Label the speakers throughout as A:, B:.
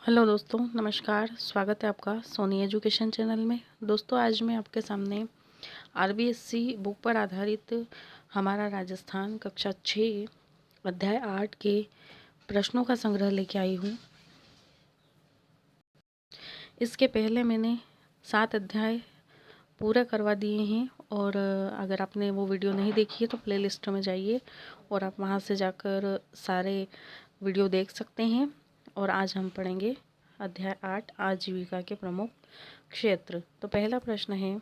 A: Hello दोस्तों, नमस्कार। स्वागत है आपका सोनी एजुकेशन चैनल में। दोस्तों, आज मैं आपके सामने आरबीएससी बुक पर आधारित हमारा राजस्थान कक्षा 6 अध्याय 8 के प्रश्नों का संग्रह लेके आई हूँ। इसके पहले मैंने 7 अध्याय पूरा करवा दिए हैं और अगर आपने वो वीडियो नहीं देखी है तो प्लेलिस्ट में जाइए और आप वहाँ से जाकर सारे वीडियो देख सकते हैं। और आज हम पढ़ेंगे अध्याय 8 आजीविका के प्रमुख क्षेत्र। तो पहला प्रश्न है,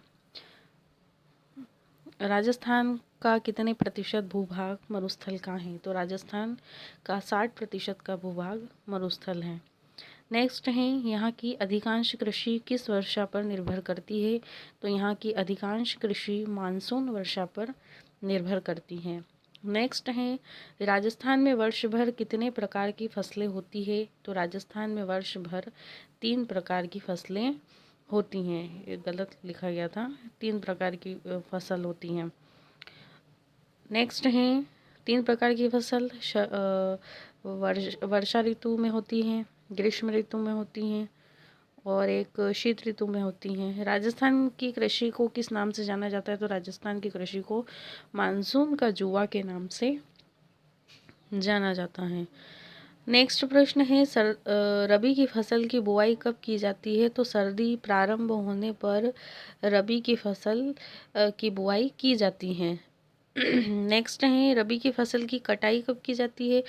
A: राजस्थान का कितने प्रतिशत भूभाग मरुस्थल का है? तो राजस्थान का 60% का भूभाग मरुस्थल है। नेक्स्ट है, यहाँ की अधिकांश कृषि किस वर्षा पर निर्भर करती है? तो यहाँ की अधिकांश कृषि मानसून वर्षा पर निर्भर करती है। नेक्स्ट है, राजस्थान में वर्ष भर कितने प्रकार की फसलें होती है? तो राजस्थान में वर्ष भर 3 प्रकार की फसलें होती हैं। ये गलत लिखा गया था, 3 प्रकार की फसल होती हैं। नेक्स्ट है, 3 प्रकार की फसल वर्षा ऋतु में होती हैं, ग्रीष्म ऋतु में होती हैं और एक शीत ऋतु में होती हैं। राजस्थान की कृषि को किस नाम से जाना जाता है? तो राजस्थान की कृषि को मानसून का जुआ के नाम से जाना जाता है। नेक्स्ट प्रश्न है, रबी की फसल की बुआई कब की जाती है? तो सर्दी प्रारंभ होने पर रबी की फसल की बुआई की जाती है। नेक्स्ट है, रबी की फसल की कटाई कब की जाती है?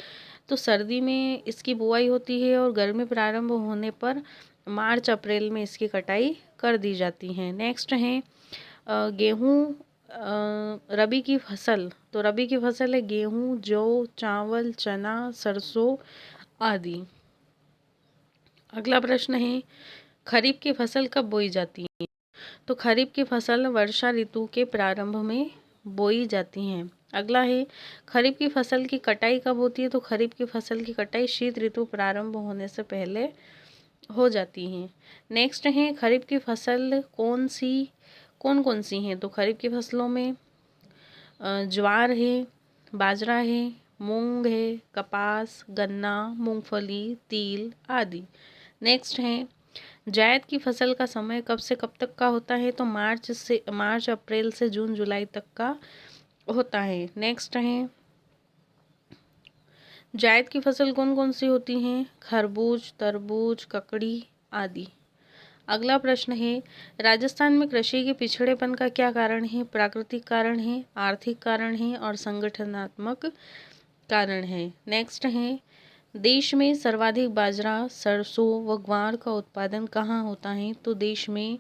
A: तो सर्दी में इसकी बुआई होती है और गर्मी प्रारंभ होने पर मार्च अप्रैल में इसकी कटाई कर दी जाती है। नेक्स्ट है, गेहूँ रबी की फसल। तो रबी की फसल है गेहूँ, जौ, चावल, चना, सरसों आदि। अगला प्रश्न है, खरीफ की फसल कब बोई जाती है? तो खरीफ की फसल वर्षा ऋतु के प्रारंभ में बोई जाती हैं। अगला है, खरीफ की फसल की कटाई कब होती है? तो खरीफ की फसल की कटाई शीत ऋतु प्रारंभ होने से पहले हो जाती है। नेक्स्ट है, खरीफ की फसल कौन कौन सी हैं? तो खरीफ की फसलों में ज्वार है, बाजरा है, मूंग है, कपास, गन्ना, मूंगफली, तिल आदि। नेक्स्ट है, जायद की फसल का समय कब से कब तक का होता है? तो मार्च अप्रैल से जून जुलाई तक का होता है। नेक्स्ट है, जायद की फसल कौन कौन सी होती हैं? खरबूज, तरबूज, ककड़ी आदि। अगला प्रश्न है, राजस्थान में कृषि के पिछड़ेपन का क्या कारण है? प्राकृतिक कारण है, आर्थिक कारण है और संगठनात्मक कारण है। नेक्स्ट है, देश में सर्वाधिक बाजरा, सरसों व ग्वार का उत्पादन कहाँ होता है? तो देश में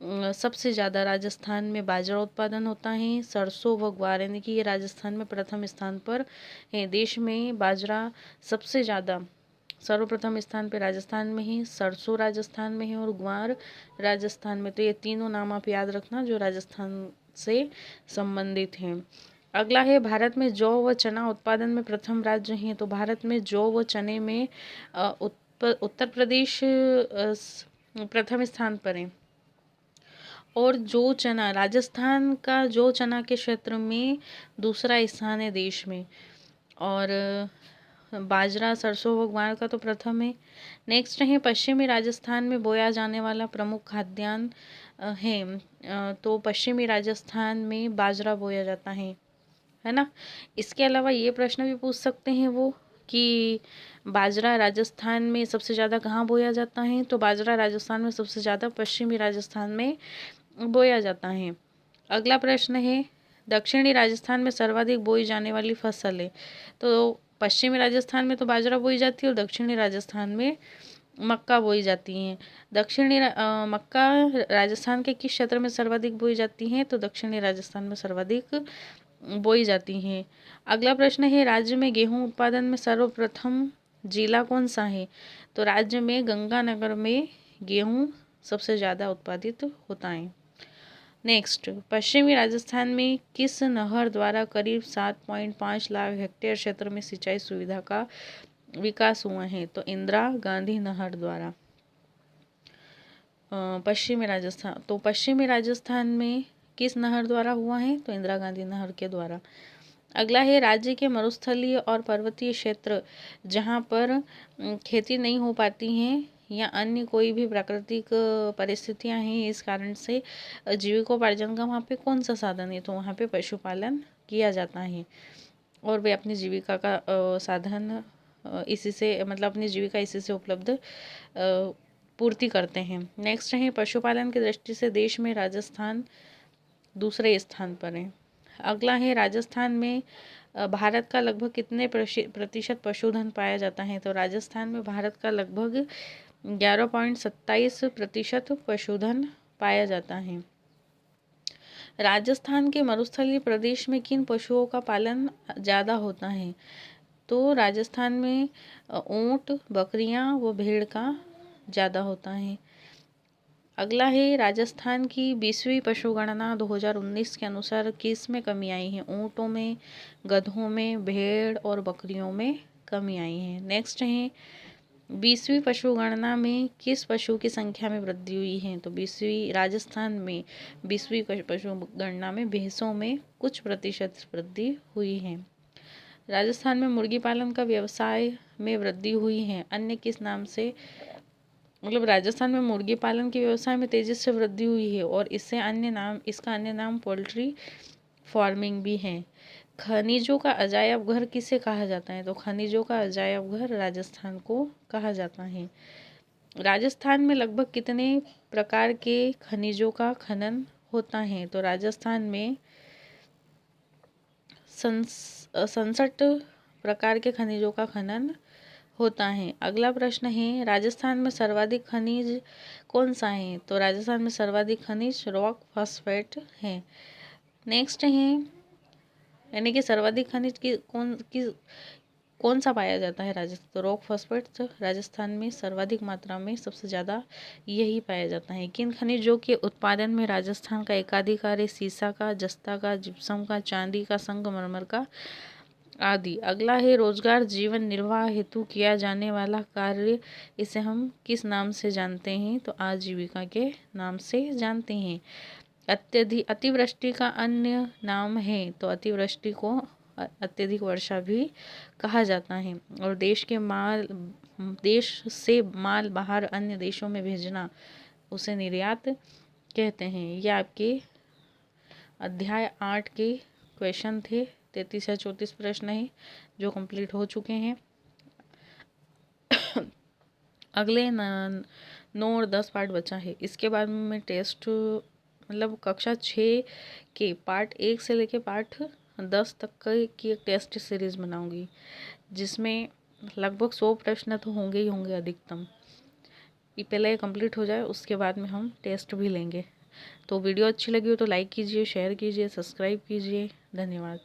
A: सबसे ज़्यादा राजस्थान में बाजरा उत्पादन होता है, सरसों व ग्वार, यानी कि ये राजस्थान में प्रथम स्थान पर है। देश में बाजरा सबसे ज़्यादा सर्वप्रथम स्थान पे राजस्थान में ही, सरसों राजस्थान में है और ग्वार राजस्थान में। तो ये तीनों नाम आप याद रखना जो राजस्थान से संबंधित हैं। अगला है, भारत में जौ व चना उत्पादन में प्रथम राज्य हैं। तो भारत में जौ व चने में उत्तर प्रदेश प्रथम स्थान पर है। और जो चना, राजस्थान का जो चना के क्षेत्र में दूसरा स्थान है देश में। और बाजरा, सरसों व ग्वार का तो प्रथम है। नेक्स्ट है, पश्चिमी राजस्थान में बोया जाने वाला प्रमुख खाद्यान्न है। तो पश्चिमी राजस्थान में बाजरा बोया जाता है ना। इसके अलावा ये प्रश्न भी पूछ सकते हैं वो कि बाजरा राजस्थान में सबसे ज़्यादा कहाँ बोया जाता है? तो बाजरा राजस्थान में सबसे ज़्यादा पश्चिमी राजस्थान में बोया जाता है। अगला प्रश्न है, दक्षिणी राजस्थान में सर्वाधिक बोई जाने वाली फसल है। तो पश्चिमी राजस्थान में तो बाजरा बोई जाती है और दक्षिणी राजस्थान में मक्का बोई जाती हैं। मक्का राजस्थान के किस क्षेत्र में सर्वाधिक बोई जाती हैं? तो दक्षिणी राजस्थान में सर्वाधिक बोई जाती हैं। अगला प्रश्न है, राज्य में गेहूं उत्पादन में सर्वप्रथम जिला कौन सा है? तो राज्य में गंगानगर में गेहूं सबसे ज़्यादा उत्पादित होता है। नेक्स्ट, पश्चिमी राजस्थान में किस नहर द्वारा करीब 7.5 लाख हेक्टेयर क्षेत्र में सिंचाई सुविधा का विकास हुआ है? तो इंदिरा गांधी नहर द्वारा। पश्चिमी राजस्थान में किस नहर द्वारा हुआ है? तो इंदिरा गांधी नहर के द्वारा। अगला है, राज्य के मरुस्थलीय और पर्वतीय क्षेत्र जहाँ पर खेती नहीं हो पाती हैं या अन्य कोई भी प्राकृतिक परिस्थितियां हैं, इस कारण से जीविकोपार्जन का वहाँ पे कौन सा साधन है, तो वहाँ पे पशुपालन किया जाता है और वे अपनी जीविका का साधन इसी से मतलब अपनी जीविका इसी से उपलब्ध पूर्ति करते हैं। नेक्स्ट है पशुपालन की दृष्टि से देश में राजस्थान दूसरे स्थान पर है। अगला है राजस्थान में भारत का लगभग कितने प्रतिशत पशुधन पाया जाता है, तो राजस्थान में भारत का लगभग 11.27% पशुधन पाया जाता है। राजस्थान के मरुस्थलीय प्रदेश में किन पशुओं का पालन ज़्यादा होता है, तो राजस्थान में ऊँट, बकरियां व भेड़ का ज़्यादा होता है। अगला है राजस्थान की 20वीं पशुगणना 2019 के अनुसार किस में कमी आई है, ऊँटों में, गधों में, भेड़ और बकरियों में कमी आई है। नेक्स्ट है 20वीं पशुगणना में किस पशु की संख्या में वृद्धि हुई है, तो 20वीं राजस्थान में 20वीं पशुगणना में भैंसों में कुछ प्रतिशत वृद्धि हुई है। राजस्थान में मुर्गी पालन का व्यवसाय में वृद्धि हुई है, अन्य किस नाम से, मतलब राजस्थान में मुर्गी पालन के व्यवसाय में तेजी से वृद्धि हुई है और इसका अन्य नाम पोल्ट्री फार्मिंग भी है। खनिजों का अजायब घर किसे कहा जाता है, तो खनिजों का अजायब घर राजस्थान को कहा जाता है। राजस्थान में लगभग कितने प्रकार के खनिजों का खनन होता है, तो राजस्थान में 67 प्रकार के खनिजों का खनन होता है। अगला प्रश्न है राजस्थान में सर्वाधिक खनिज कौन सा है, तो राजस्थान में सर्वाधिक खनिज रॉक फॉस्फेट है। नेक्स्ट है यानी कि सर्वाधिक खनिज कौन सा पाया जाता है राजस्थान, तो रॉक फॉस्फेट राजस्थान में सर्वाधिक मात्रा में सबसे ज़्यादा यही पाया जाता है। किन खनिजों के उत्पादन में राजस्थान का एकाधिकार है, सीसा का, जस्ता का, जिप्सम का, चांदी का, संगमरमर का आदि। अगला है रोजगार जीवन निर्वाह हेतु किया जाने वाला कार्य, इसे हम किस नाम से जानते हैं, तो आजीविका के नाम से जानते हैं। अतिवृष्टि का अन्य नाम है, तो अतिवृष्टि को अत्यधिक वर्षा भी कहा जाता है। और देश से माल बाहर अन्य देशों में भेजना उसे निर्यात कहते हैं। ये आपके अध्याय 8 के क्वेश्चन थे। 33 या 34 प्रश्न है जो कंप्लीट हो चुके हैं। अगले 9 और 10 पार्ट बचा है। इसके बाद में मैं टेस्ट मतलब कक्षा 6 के पार्ट 1 से लेके पार्ट 10 तक की एक टेस्ट सीरीज़ बनाऊंगी, जिसमें लगभग 100 प्रश्न तो होंगे ही होंगे अधिकतम। ये पहले कंप्लीट हो जाए, उसके बाद में हम टेस्ट भी लेंगे। तो वीडियो अच्छी लगी हो तो लाइक कीजिए, शेयर कीजिए, सब्सक्राइब कीजिए। धन्यवाद।